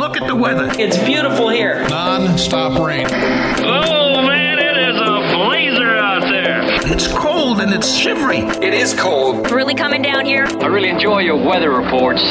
Look at the weather. It's beautiful here. Non-stop rain. Oh, man, it is a blazer out there. It's cold and it's shivery. It is cold. Really coming down here. I really enjoy your weather reports.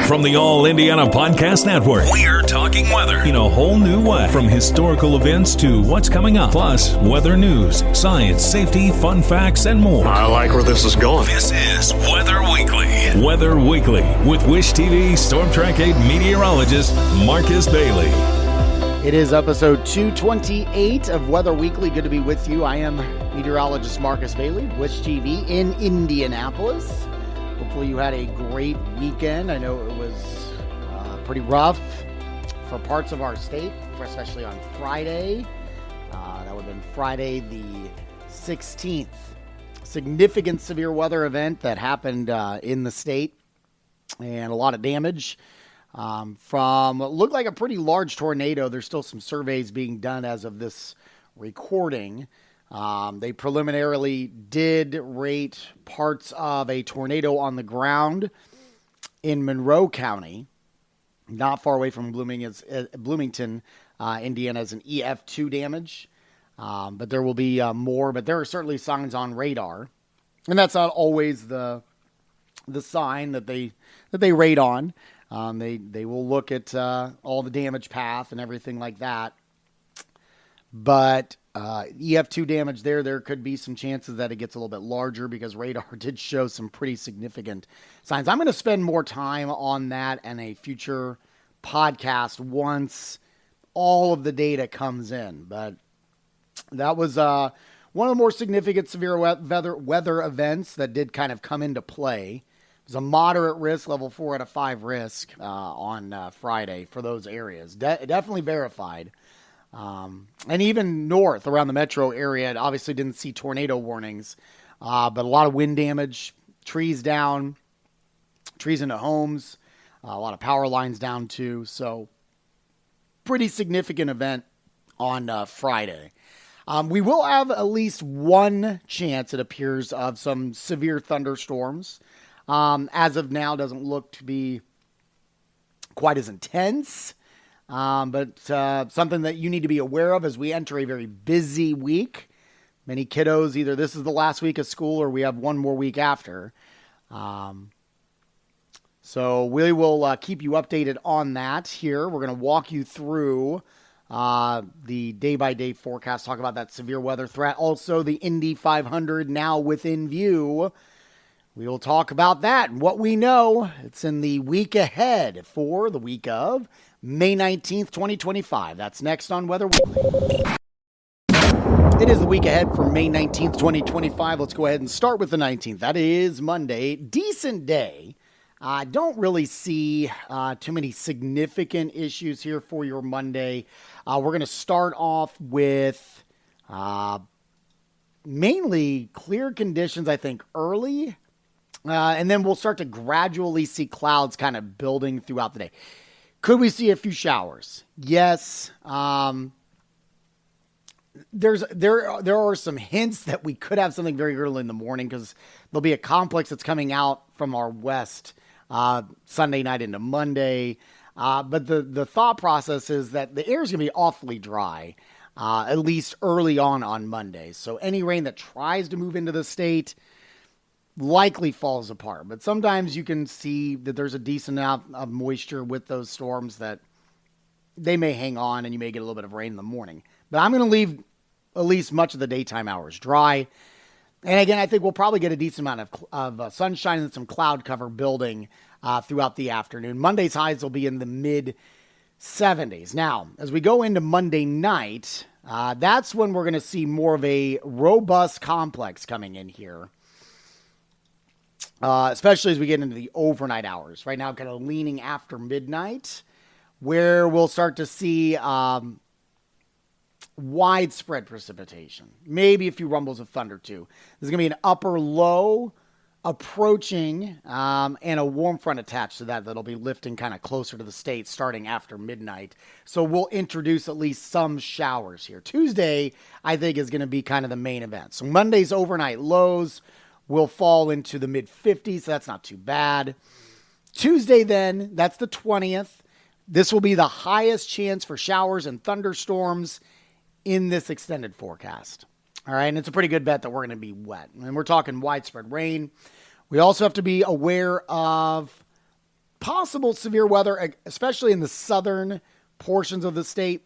From the All Indiana Podcast Network, we're talking weather in a whole new way. From historical events to what's coming up, plus weather news, science, safety, fun facts, and more. I like where this is going. This is Weather Weekly. Weather Weekly with Wish TV Storm Track 8 meteorologist Marcus Bailey. It is episode 228 of Weather Weekly. Good to be with you. I am meteorologist Marcus Bailey, Wish TV in Indianapolis. Hopefully you had a great weekend. I know it was pretty rough for parts of our state, especially on Friday. That would have been Friday the 16th. Significant severe weather event that happened in the state, and a lot of damage from what looked like a pretty large tornado. There's still some surveys being done as of this recording. They preliminarily did rate parts of a tornado on the ground in Monroe County, not far away from Bloomington, Indiana, as an EF2 damage. But there will be more, but there are certainly signs on radar. And that's not always the sign that they rate on. They will look at all the damage path and everything like that. But EF2 damage there could be some chances that it gets a little bit larger because radar did show some pretty significant signs. I'm going to spend more time on that in a future podcast once all of the data comes in. But that was one of the more significant severe weather events that did kind of come into play. It was a moderate risk, level 4 out of 5 risk on Friday for those areas. Definitely verified. And even north around the metro area, it obviously didn't see tornado warnings, but a lot of wind damage, trees down, trees into homes, a lot of power lines down too. So pretty significant event on Friday. We will have at least one chance, it appears, of some severe thunderstorms. As of now, doesn't look to be quite as intense. But something that you need to be aware of as we enter a very busy week. Many kiddos, either this is the last week of school or we have one more week after. So we will keep you updated on that here. We're going to walk you through the day-by-day forecast, talk about that severe weather threat. Also, the Indy 500 now within view. We will talk about that and what we know. It's in the week ahead for the week of May 19th, 2025. That's next on Weather Weekly. It is the week ahead for May 19th, 2025. Let's go ahead and start with the 19th. That is Monday. Decent day. I don't really see too many significant issues here for your Monday. We're going to start off with mainly clear conditions, I think, early. And then we'll start to gradually see clouds kind of building throughout the day. Could we see a few showers? Yes. There are some hints that we could have something very early in the morning because there'll be a complex that's coming out from our west Sunday night into Monday. But the thought process is that the air is going to be awfully dry, at least early on Monday. So any rain that tries to move into the state likely falls apart. But sometimes you can see that there's a decent amount of moisture with those storms that they may hang on and you may get a little bit of rain in the morning. But I'm going to leave at least much of the daytime hours dry. And again, I think we'll probably get a decent amount of sunshine and some cloud cover building throughout the afternoon. Monday's highs will be in the mid-70s. Now, as we go into Monday night, that's when we're going to see more of a robust complex coming in here. Especially as we get into the overnight hours. Right now, kind of leaning after midnight, where we'll start to see widespread precipitation. Maybe a few rumbles of thunder, too. There's going to be an upper low approaching and a warm front attached to that that'll be lifting kind of closer to the state starting after midnight. So we'll introduce at least some showers here. Tuesday, I think, is going to be kind of the main event. So Monday's overnight lows will fall into the mid-50s, so that's not too bad. Tuesday then, that's the 20th. This will be the highest chance for showers and thunderstorms in this extended forecast. All right, and it's a pretty good bet that we're going to be wet. And we're talking widespread rain. We also have to be aware of possible severe weather, especially in the southern portions of the state.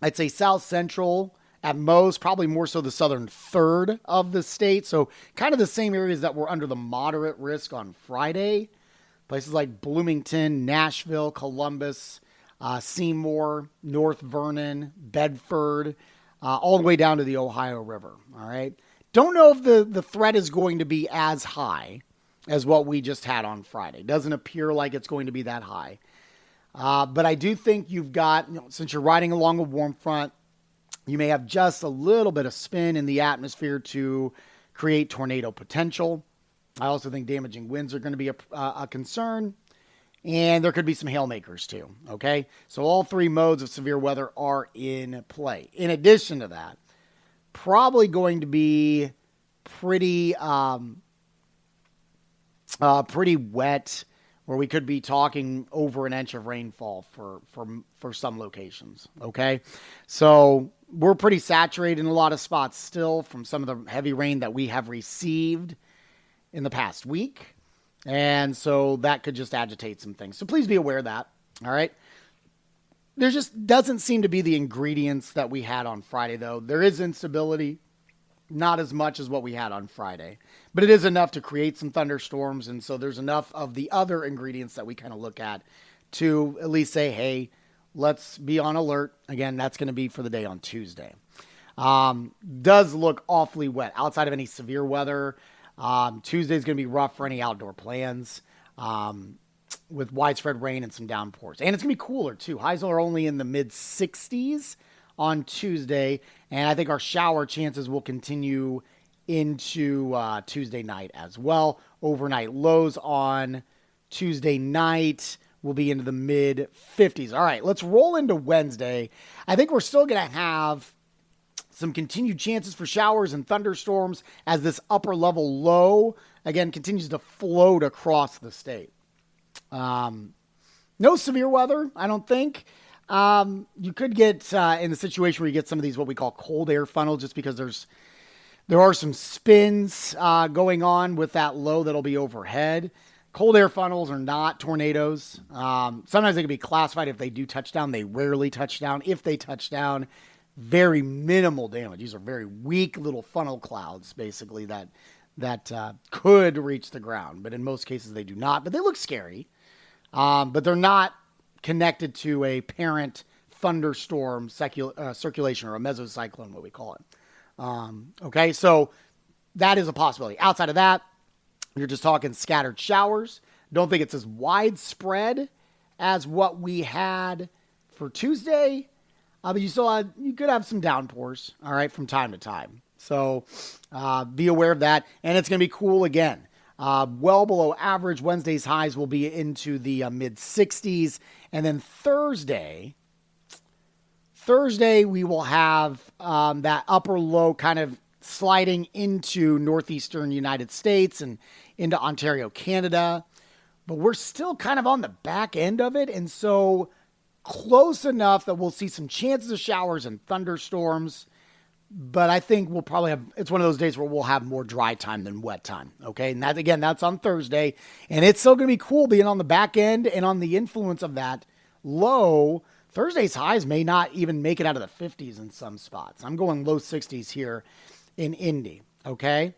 I'd say south central at most, probably more so the southern third of the state. So kind of the same areas that were under the moderate risk on Friday. Places like Bloomington, Nashville, Columbus, Seymour, North Vernon, Bedford, all the way down to the Ohio River. All right. Don't know if the threat is going to be as high as what we just had on Friday. Doesn't appear like it's going to be that high. But I do think you've got, since you're riding along a warm front, you may have just a little bit of spin in the atmosphere to create tornado potential. I also think damaging winds are going to be a concern. And there could be some hailmakers too, okay? So all three modes of severe weather are in play. In addition to that, probably going to be pretty wet, where we could be talking over an inch of rainfall for some locations, okay? So we're pretty saturated in a lot of spots still from some of the heavy rain that we have received in the past week. And so that could just agitate some things. So please be aware of that, all right? There just doesn't seem to be the ingredients that we had on Friday, though. There is instability, not as much as what we had on Friday. But it is enough to create some thunderstorms, and so there's enough of the other ingredients that we kind of look at to at least say, hey, let's be on alert. Again, that's going to be for the day on Tuesday. Does look awfully wet. Outside of any severe weather, Tuesday is going to be rough for any outdoor plans with widespread rain and some downpours. And it's going to be cooler, too. Highs are only in the mid-60s on Tuesday, and I think our shower chances will continue into Tuesday night as well. Overnight lows on Tuesday night will be into the mid-50s. All right, let's roll into Wednesday. I think we're still going to have some continued chances for showers and thunderstorms as this upper level low, again, continues to float across the state. No severe weather, I don't think. You could get in the situation where you get some of these what we call cold air funnels, just because there are some spins going on with that low that'll be overhead. Cold air funnels are not tornadoes. Sometimes they can be classified if they do touch down. They rarely touch down. If they touch down, very minimal damage. These are very weak little funnel clouds, basically, that could reach the ground. But in most cases, they do not. But they look scary. But they're not connected to a parent thunderstorm circulation, or a mesocyclone, what we call it. Okay, so that is a possibility. Outside of that, you're just talking scattered showers. Don't think it's as widespread as what we had for Tuesday. But you could have some downpours, all right, from time to time. So be aware of that. And it's going to be cool again. Well below average. Wednesday's highs will be into the mid-60s. And then Thursday we will have that upper low kind of sliding into northeastern United States and into Ontario, Canada. But we're still kind of on the back end of it. And so close enough that we'll see some chances of showers and thunderstorms. But I think we'll probably it's one of those days where we'll have more dry time than wet time. Okay. And that, again, that's on Thursday. And it's still going to be cool being on the back end and on the influence of that low. Thursday's highs may not even make it out of the 50s in some spots. I'm going low 60s here in Indy. Okay.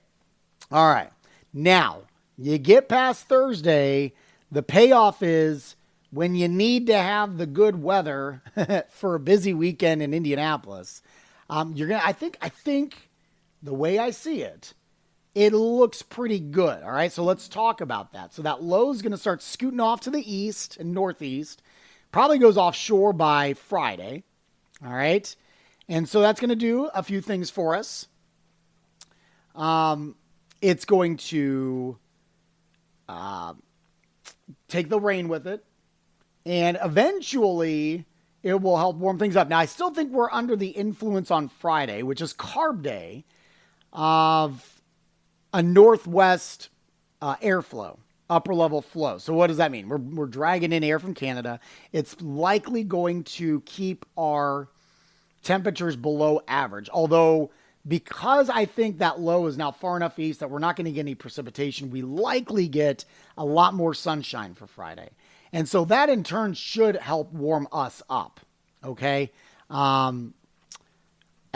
All right. Now, you get past Thursday, the payoff is when you need to have the good weather for a busy weekend in Indianapolis. I think the way I see it, it looks pretty good. All right. So let's talk about that. So that low is going to start scooting off to the east and northeast, probably goes offshore by Friday. All right. And so that's going to do a few things for us. It's going to take the rain with it, and eventually it will help warm things up. Now, I still think we're under the influence on Friday, which is Carb Day, of a northwest airflow. upper level flow. So what does that mean? We're dragging in air from Canada. It's likely going to keep our temperatures below average. Although, because I think that low is now far enough east that we're not going to get any precipitation, we likely get a lot more sunshine for Friday. And so that in turn should help warm us up. Okay. I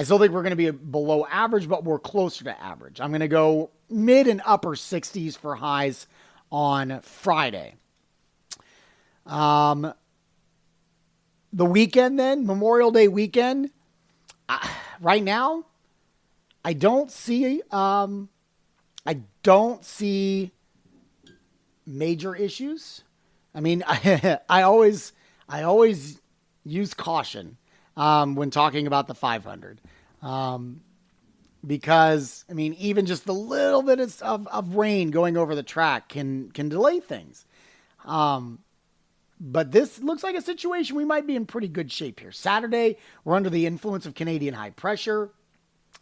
still think we're going to be below average, but we're closer to average. I'm going to go mid and upper 60s for highs on Friday. The weekend then, Memorial Day weekend, right now, I don't see major issues. I mean, I always use caution when talking about the 500. Because, I mean, even just a little bit of rain going over the track can delay things. But this looks like a situation we might be in pretty good shape here. Saturday, we're under the influence of Canadian high pressure.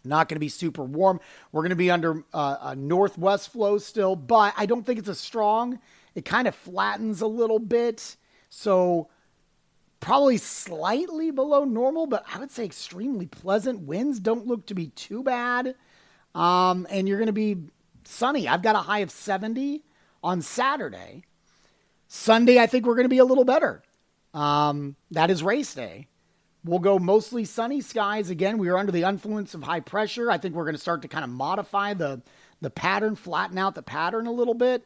Not going to be super warm. We're going to be under a northwest flow still, but I don't think it's as strong. It kind of flattens a little bit. So probably slightly below normal, but I would say extremely pleasant. Winds don't look to be too bad. And you're going to be sunny. I've got a high of 70 on Saturday. Sunday, I think we're going to be a little better. That is race day. We'll go mostly sunny skies. Again, we are under the influence of high pressure. I think we're going to start to kind of modify the pattern, flatten out the pattern a little bit.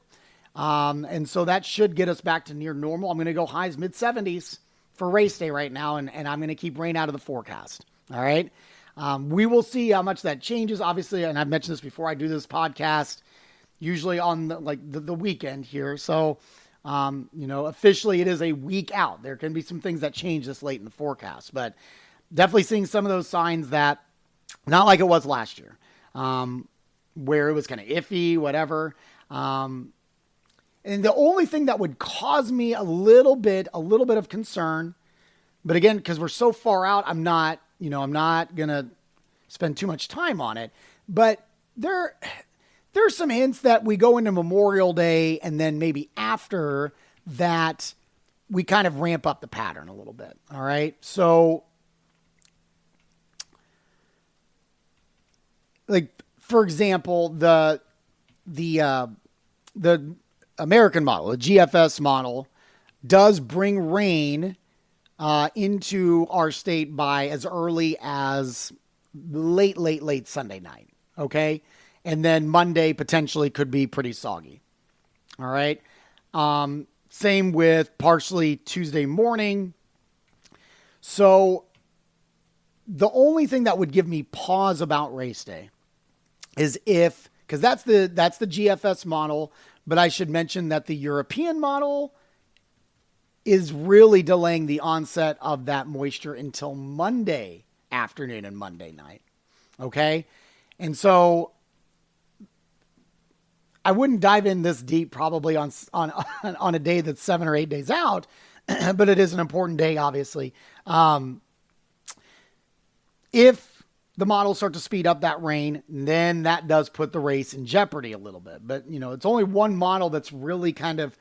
And so that should get us back to near normal. I'm going to go highs mid-70s for race day right now, and I'm going to keep rain out of the forecast. All right. We will see how much that changes, obviously. And I've mentioned this before. I do this podcast usually on the weekend here. So, officially it is a week out. There can be some things that change this late in the forecast, but definitely seeing some of those signs that not like it was last year, where it was kind of iffy, whatever. And the only thing that would cause me a little bit of concern, but again, because we're so far out, I'm not going to spend too much time on it, but there's some hints that we go into Memorial Day and then maybe after that, we kind of ramp up the pattern a little bit. All right. So like, for example, the American model, the GFS model, does bring rain into our state by as early as late Sunday night. Okay. And then Monday potentially could be pretty soggy. All right. Same with partially Tuesday morning. So the only thing that would give me pause about race day is because that's the GFS model, but I should mention that the European model is really delaying the onset of that moisture until Monday afternoon and Monday night. Okay. And so I wouldn't dive in this deep probably on a day that's 7 or 8 days out, but it is an important day, obviously. If the models start to speed up that rain, then that does put the race in jeopardy a little bit. But, it's only one model that's really kind of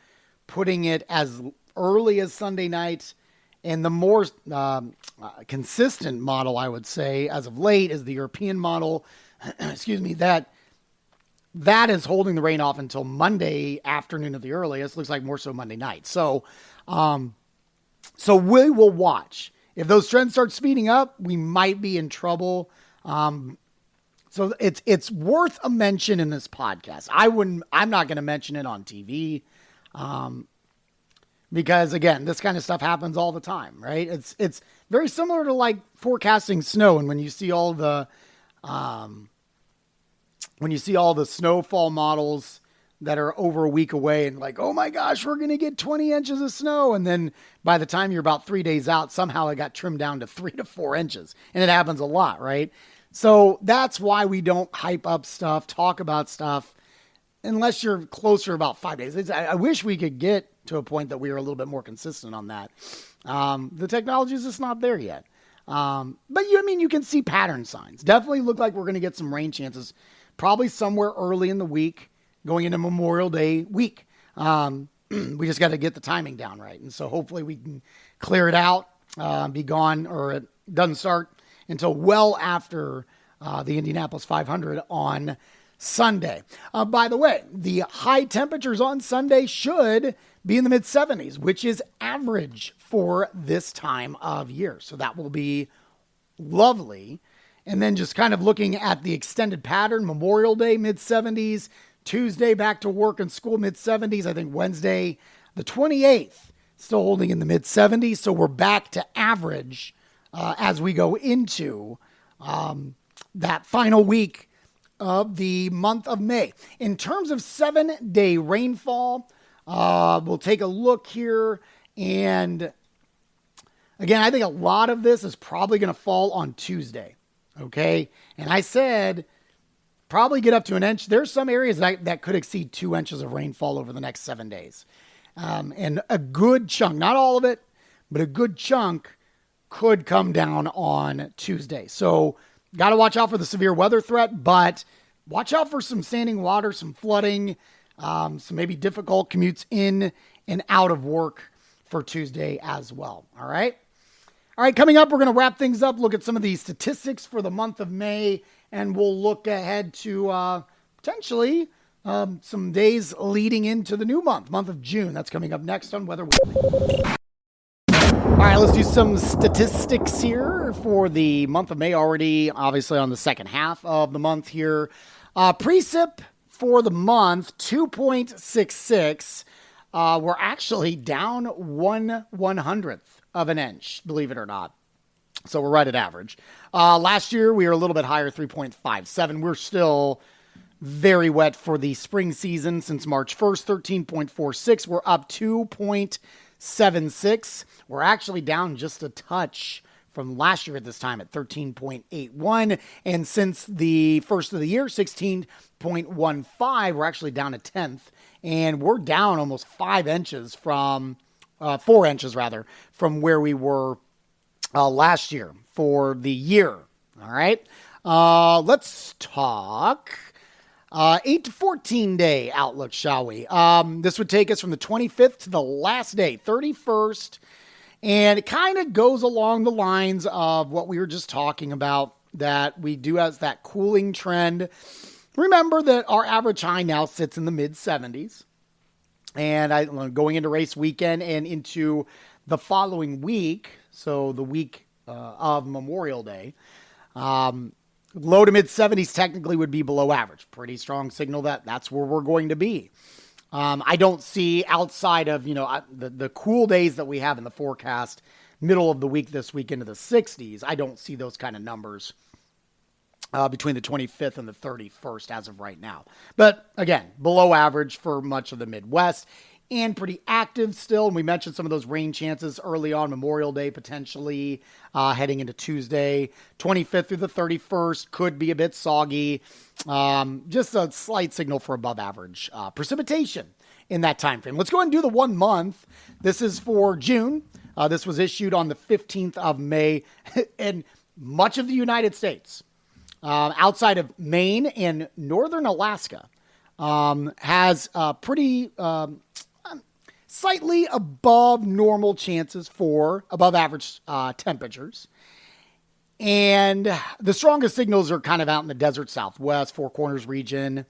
putting it as early as Sunday night. And the more consistent model, I would say, as of late, is the European model. Excuse me, that is holding the rain off until Monday afternoon at the earliest. Looks like more so Monday night. So we will watch. If those trends start speeding up, we might be in trouble. So it's worth a mention in this podcast. I'm not going to mention it on TV. Because again, this kind of stuff happens all the time, right? It's very similar to like forecasting snow. And when you see all the snowfall models that are over a week away and like, oh my gosh, we're going to get 20 inches of snow. And then by the time you're about 3 days out, somehow it got trimmed down to 3 to 4 inches. And it happens a lot, right? So that's why we don't hype up stuff, talk about stuff, unless you're closer about 5 days. I wish we could get to a point that we were a little bit more consistent on that. The technology is just not there yet. But you can see pattern signs. Definitely look like we're going to get some rain chances, probably somewhere early in the week, going into Memorial Day week. We just got to get the timing down right. And so hopefully we can clear it out, be gone, or it doesn't start until well after the Indianapolis 500 on Sunday. By the way, the high temperatures on Sunday should be in the mid-70s, which is average for this time of year. So that will be lovely. And then just kind of looking at the extended pattern, Memorial Day, mid-70s, Tuesday, back to work and school, mid-70s. I think Wednesday, the 28th, still holding in the mid-70s. So we're back to average as we go into that final week of the month of May. In terms of 7-day rainfall, we'll take a look here. And again, I think a lot of this is probably going to fall on Tuesday. Okay. And I said probably get up to an inch. There's some areas that could exceed 2 inches of rainfall over the next 7 days. And a good chunk, not all of it, but a good chunk could come down on Tuesday. So got to watch out for the severe weather threat, but watch out for some standing water, some flooding, some maybe difficult commutes in and out of work for Tuesday as well. All right. All right, coming up, we're going to wrap things up, look at some of the statistics for the month of May, and we'll look ahead to potentially some days leading into the new month of June. That's coming up next on Weather Weekly. All right, let's do some statistics here for the month of May, already obviously on the second half of the month here. Precip for the month, 2.66. We're actually down 1/100th of an inch, believe it or not. So we're right at average. Last year, we were a little bit higher, 3.57. We're still very wet for the spring season since March 1st, 13.46. We're up 2.76. We're actually down just a touch from last year at this time at 13.81. And since the first of the year, 16.15, we're actually down a tenth. And we're down almost 5 inches from 4 inches rather, from where we were last year for the year. All right. Let's talk 8 to 14 day outlook, shall we? This would take us from the 25th to the last day, 31st. And it kind of goes along the lines of what we were just talking about, that we do as that cooling trend. Remember that our average high now sits in the mid 70s. And going into race weekend and into the following week, so the week of Memorial Day, low to mid 70s technically would be below average. Pretty strong signal that that's where we're going to be. I don't see outside of, the cool days that we have in the forecast, middle of the week this week into the 60s. I don't see those kind of numbers between the 25th and the 31st as of right now. But again, below average for much of the Midwest and pretty active still. And we mentioned some of those rain chances early on, Memorial Day potentially heading into Tuesday. 25th through the 31st could be a bit soggy. Just a slight signal for above average precipitation in that time frame. Let's go ahead and do the 1 month. This is for June. This was issued on the 15th of May. And much of the United States, outside of Maine and northern Alaska, has pretty slightly above normal chances for above average temperatures. And the strongest signals are kind of out in the desert Southwest, Four Corners region,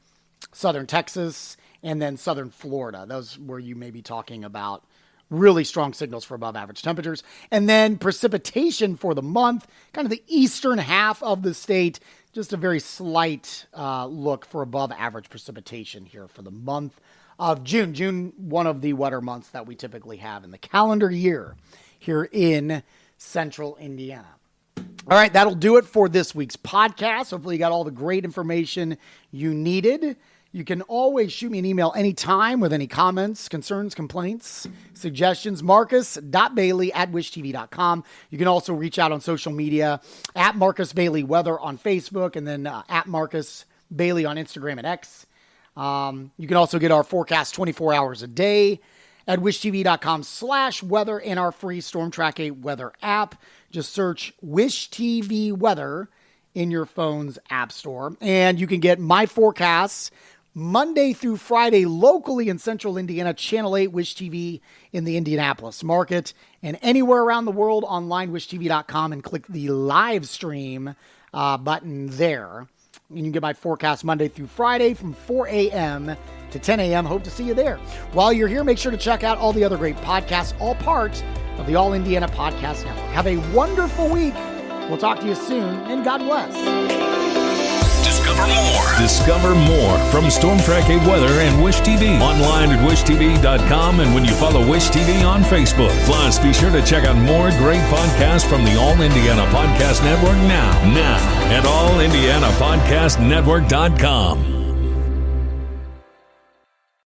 southern Texas, and then southern Florida. Those where you may be talking about really strong signals for above average temperatures. And then precipitation for the month, kind of the eastern half of the state, just a very slight look for above average precipitation here for the month of June. June, one of the wetter months that we typically have in the calendar year here in central Indiana. All right, that'll do it for this week's podcast. Hopefully you got all the great information you needed. You can always shoot me an email anytime with any comments, concerns, complaints, suggestions. Marcus.Bailey@wishtv.com. You can also reach out on social media at Marcus Bailey Weather on Facebook, and then at Marcus Bailey on Instagram and X. You can also get our forecast 24 hours a day at wishtv.com/weather in our free Storm Track 8 weather app. Just search Wish TV Weather in your phone's app store. And you can get my forecasts Monday through Friday locally in central Indiana, Channel 8 Wish TV in the Indianapolis market, and anywhere around the world online, wishtv.com, and click the live stream button there. And you can get my forecast Monday through Friday from 4 a.m. to 10 a.m. Hope to see you there. While you're here, make sure to check out all the other great podcasts, all part of the All Indiana Podcast Network. Have a wonderful week. We'll talk to you soon, and God bless. Discover more from Storm Track 8 Weather and Wish TV. Online at wishtv.com and when you follow Wish TV on Facebook. Plus, be sure to check out more great podcasts from the All Indiana Podcast Network now at allindianapodcastnetwork.com.